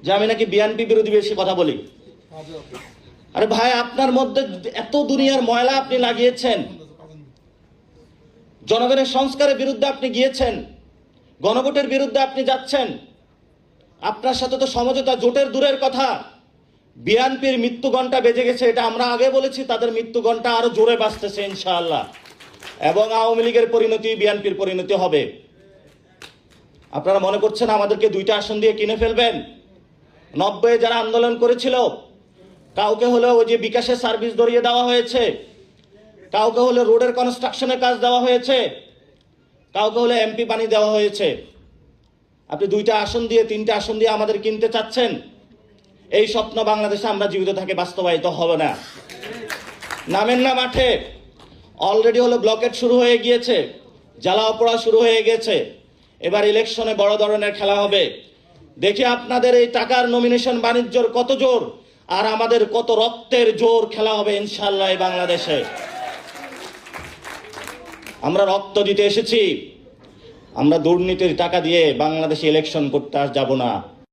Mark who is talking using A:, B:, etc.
A: যে আমি নাকি বিএনপি বিরোধী বেশি কথা বলি। আরে ভাই, আপনার মধ্যে এত দুনিয়ার ময়লা আপনি লাগিয়েছেন, জনগণের সংস্কারের বিরুদ্ধে আপনি গিয়েছেন, গণভোটের বিরুদ্ধে আপনি যাচ্ছেন। আপনার সাথে তো সমঝোতা জোটের দূরের কথা, বিএনপির মৃত্যু ঘণ্টা বেজে গেছে, এটা আমরা আগে বলেছি। তাদের মৃত্যু ঘণ্টা আরো জোরে বাজতেছে ইনশাআল্লাহ, এবং আওয়ামী লীগের পরিণতি বিএনপির পরিণতি হবে। আপনারা মনে করছেন আমাদেরকে 2টা আসন দিয়ে কিনে ফেলবেন? 90 যারা আন্দোলন করেছিল, কাউকে হলে ওই যে বিকাশের সার্ভিস ধরিয়ে দেওয়া হয়েছে, কাউকে হলে রোডের কনস্ট্রাকশনের কাজ দেওয়া হয়েছে, কাউকে হলে এমপি বানিয়ে দেওয়া হয়েছে। আপনি 2টা আসন দিয়ে 3টা আসন দিয়ে আমাদের কিনতে চাচ্ছেন? এই স্বপ্ন বাংলাদেশে আমরা জীবিত থাকে বাস্তবায়িত হবে না। নামেন না মাঠে। অলরেডি হলো ব্লকেট শুরু হয়ে গিয়েছে, জ্বালাও পোড়া শুরু হয়ে গেছে। এবার ইলেকশনে বড় ধরনের খেলা হবে। দেখি আপনাদের এই টাকার নমিনেশন বাণিজ্যর কত জোর, আর আমাদের কত রক্তের জোর খেলা হবে ইনশাআল্লাহ এই বাংলাদেশে। আমরা রক্ত দিতে এসেছি, আমরা দুর্নীতির টাকা দিয়ে বাংলাদেশে ইলেকশন করতে যাব না।